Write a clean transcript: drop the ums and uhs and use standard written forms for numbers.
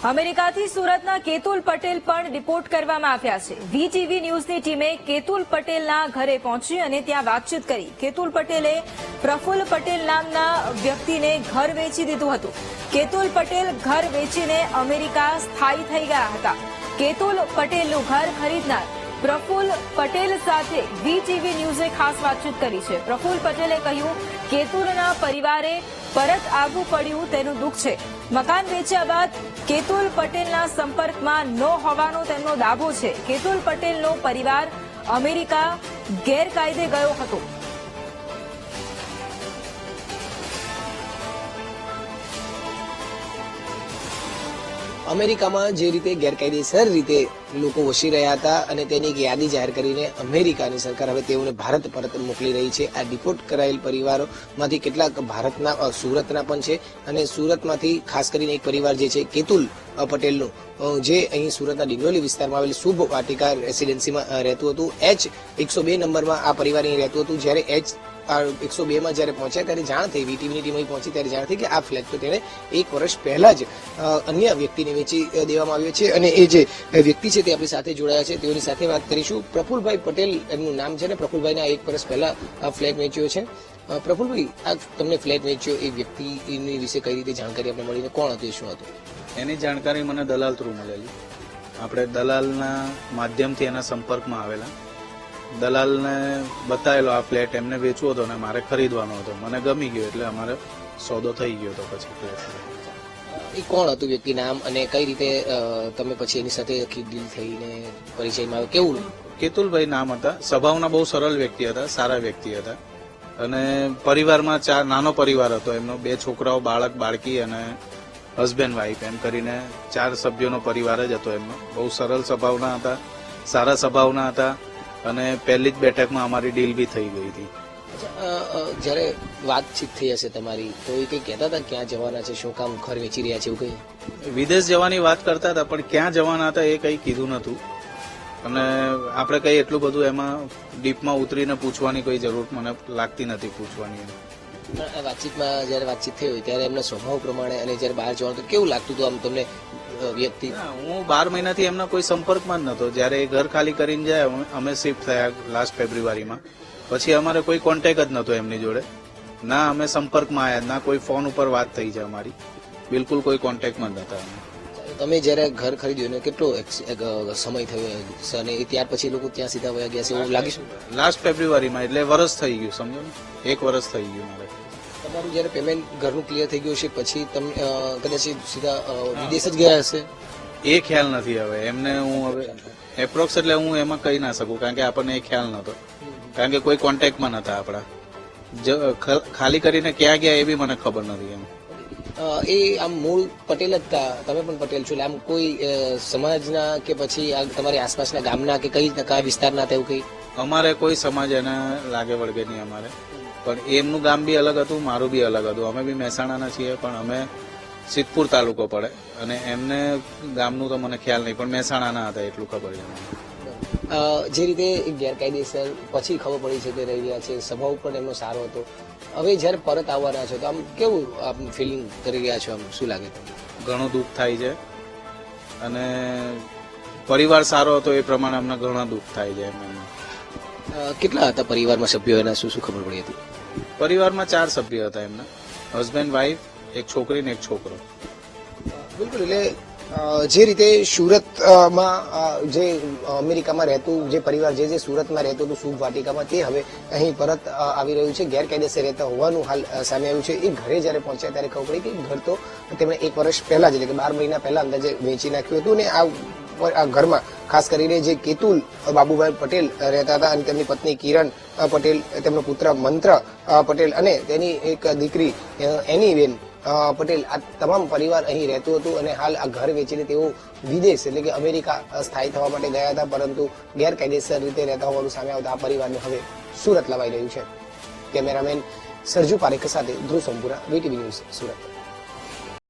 અમેરિકાથી સુરતના કેતુલ પટેલ પણ ડિપોર્ટ કરવામાં આવ્યા છે। વીટીવી ન્યૂઝની ટીમે કેતુલ પટેલના ઘરે પહોંચી અને ત્યાં વાતચીત કરી। કેતુલ પટેલે પ્રફુલ્લ પટેલ નામના વ્યક્તિને ઘર વેચી દીધું હતું। કેતુલ પટેલ ઘર વેચીને અમેરિકા સ્થાયી થઈ ગયા હતા। કેતુલ પટેલનું ઘર ખરીદનાર પ્રફુલ્લ પટેલ સાથે વીટીવી ન્યૂઝે ખાસ વાતચીત કરી છે। પ્રફુલ્લ પટેલે કહ્યું, કેતુલના પરિવારે પરત આવવું પડ્યું તેનું દુઃખ છે। મકાન વેચ્યા બાદ કેતુલ પટેલના સંપર્કમાં ન હોવાનો તેમનો દાવો છે। કેતુલ પટેલનો પરિવાર અમેરિકા ગેરકાયદે ગયો હતો। અમેરિકામાં જે રીતે ગેરકાયદેસર રીતે લોકો વસી રહ્યા હતા અને તેની એક યાદી જાહેર કરીને અમેરિકાની સરકાર હવે તેઓને ભારત પરત મોકલી રહી છે। આ ડિપોર્ટ કરાયેલ પરિવારોમાંથી કેટલાક ભારતના સુરતના પણ છે અને સુરતમાંથી ખાસ કરીને એક પરિવાર જે છે કેતુલ પટેલનું જે અહીં સુરતના ડિંડોલી વિસ્તારમાં આવેલ શુભ વાટિકા રેસિડેન્સીમાં રહેતું હતું। H102 નંબરમાં આ પરિવાર અહીં રહેતું હતું। જ્યારે H102 માં જયારે પહોંચ્યા ત્યારે જાણ થઈ, વીટીવીની ટીમ અહીં પહોંચી ત્યારે જાણ થઈ કે આ ફ્લેટ તો તેણે 1 વર્ષ પહેલા જ અન્ય વ્યક્તિને વેચી દેવામાં આવ્યો છે અને એ જે વ્યક્તિ છે તે આપણી સાથે જોડાયા છે, તેઓની સાથે વાત કરીશું। પ્રફુલ્લભાઈ પટેલ એમનું નામ છે ને પ્રફુલ્લભાઈને આ 1 વર્ષ પહેલા આ ફ્લેટ વેચ્યો છે। પ્રફુલ્લભાઈ, આ તમને ફ્લેટ વેચ્યો એ વ્યક્તિની વિશે કઈ રીતે જાણકારી આપણે મળીને કોણ હતું, શું હતું? એની જાણકારી મને દલાલ થ્રુ મળેલી। આપણે દલાલના માધ્યમથી એના સંપર્કમાં આવેલા। દલાલને બતાવેલો આ ફ્લેટ એમને વેચવો હતો ને મારે ખરીદવાનો હતો। મને ગમી ગયો એટલે અમારે સોદો થઈ ગયો હતો પછી ફ્લેટ। એ કોણ હતું વ્યક્તિ, નામ અને કઈ રીતે તમે પછી એની સાથે ડીલ થઈને પરિચયમાં આવ્યો, કેવું? કેતુલભાઈ નામ હતા। સ્વભાવના બહુ સરળ વ્યક્તિ હતા, સારા વ્યક્તિ હતા અને પરિવારમાં નાનો પરિવાર હતો એમનો। 2 છોકરાઓ, બાળક, બાળકી અને હસબેન્ડ વાઇફ એમ કરીને 4 સભ્યોનો પરિવાર જ હતો એમનો। બહુ સરળ સ્વભાવના હતા, સારા સ્વભાવના હતા અને પહેલી જ બેઠકમાં અમારી ડીલ બી થઈ ગઈ હતી। જયારે વાતચીત થઈ હશે તમારી તો એ કઈ કહેતા હતા ક્યાં જવાના છે, શું કામ ઘર વેચી રહ્યા છે, એવું કઈ? વિદેશ જવાની વાત કરતા હતા પણ ક્યાં જવાના હતા એ કઈ કીધું નતું અને આપણે કઈ એટલું બધું એમાં ડીપમાં ઉતરીને પૂછવાની કોઈ જરૂર મને લાગતી નથી પૂછવાની। વાતચીતમાં જયારે વાતચીત થઈ હોય ત્યારે એમના સ્વભાવ પ્રમાણે અને જયારે બહાર જવાનું તો કેવું લાગતું હતું આમ તમને વ્યક્તિ? હું 12 મહિનાથી એમના કોઈ સંપર્કમાં જ નતો। જયારે એ ઘર ખાલી કરીને જાય, અમે શિફ્ટ થયા લાસ્ટ ફેબ્રુઆરીમાં, પછી અમારે કોઈ કોન્ટેક્ટ જ નતો એમની જોડે, ના અમે સંપર્કમાં આવ્યા, ના કોઈ ફોન ઉપર વાત થઈ છે અમારી, બિલકુલ કોઈ કોન્ટેક્ટમાં જ નતા અમે। તમે જયારે ઘર ખરીદ્યું ને કેટલો સમય થયો અને ત્યાર પછી લોકો ત્યાં સીધા વયા ગયા છે એવું લાગે છે? લાસ્ટ ફેબ્રુઆરીમાં, એટલે વર્ષ થઈ ગયું, સમજો ને, 1 વર્ષ થઈ ગયું મારે। તમારું જયારે પેમેન્ટ ઘરનું ક્લિયર થઈ ગયું છે પછી તમે કદાચ સીધા વિદેશ જ ગયા હશે? એ ખ્યાલ નથી હવે એમને। હું હવે એપ્રોક્સ એટલે હું એમાં કહી ના શકું કારણ કે આપણને એ ખ્યાલ નતો, કારણ કે કોઈ કોન્ટેક્ટમાં નતા આપણા। ખાલી કરીને ક્યાં ગયા એ બી મને ખબર નથી એમ। એ આમ મૂળ પટેલ જ હતા, તમે પણ પટેલ છો, એટલે આમ કોઈ સમાજના કે પછી તમારી આસપાસના ગામના કે કઈ વિસ્તારના હતા એવું કઈ? અમારે કોઈ સમાજ એને લાગે વળગે નહીં અમારે, પણ એમનું ગામ બી અલગ હતું, મારું બી અલગ હતું। અમે બી મહેસાણાના છીએ પણ અમે સિદ્ધપુર તાલુકો પડે અને એમને ગામનું તો મને ખ્યાલ નહીં, પણ મહેસાણાના હતા એટલું ખબર છે મને। જે રીતે ગેરકાયદેસર પછી ખબર પડી છે કે રહી રહ્યા છે, સ્વભાવ પણ એમનો સારો હતો, હવે જયારે પરત આવવાના છો તો આમ કેવું આમ ફિલિંગ કરી રહ્યા છો, આમ શું લાગે તમને? ઘણું દુઃખ થાય છે અને પરિવાર સારો હતો એ પ્રમાણે અમને ઘણા દુઃખ થાય છે એમ। કેટલા હતા પરિવારમાં સભ્યો, એના શું શું ખબર પડી હતી? પરિવારમાં 4 સભ્યો હતા એમના, હસબેન્ડ, વાઇફ, એક છોકરી ને એક છોકરો। બિલકુલ, એટલે જે રીતે સુરતમાં જે અમેરિકામાં રહેતું જે પરિવાર જે સુરતમાં રહેતું હતું શુભ વાટિકામાં, તે હવે અહીં પરત આવી રહ્યું છે, ગેરકાયદેસર રહેતા હોવાનું હાલ સામે આવ્યું છે। એ ઘરે જયારે પહોંચ્યા ત્યારે ખબર પડી કે ઘર તો તેમણે 1 વર્ષ પહેલા જ એટલે કે 12 મહિના પહેલા અંદાજે વેચી નાખ્યું હતું અને આ ઘરમાં ખાસ કરીને જે કેતુલ બાબુભાઈ પટેલ રહેતા હતા અને તેમની પત્ની કિરણ પટેલ, તેમનો પુત્ર મંત્ર પટેલ અને તેની એક દીકરી એનીબેન પટેલ, આ તમામ પરિવાર અહીં રહેતું હતું અને હાલ આ ઘર વેચીને તેઓ વિદેશ એટલે કે અમેરિકા સ્થાયી થવા માટે ગયા હતા, પરંતુ ગેરકાયદેસર રીતે રહેતા હોવાનું સામે આવતા આ પરિવારને હવે સુરત લવાઈ રહ્યું છે। કેમેરામેન સરજુ પારેખ સાથે ધ્રુવ સંપુરા, વીટીવી ન્યૂઝ, સુરત।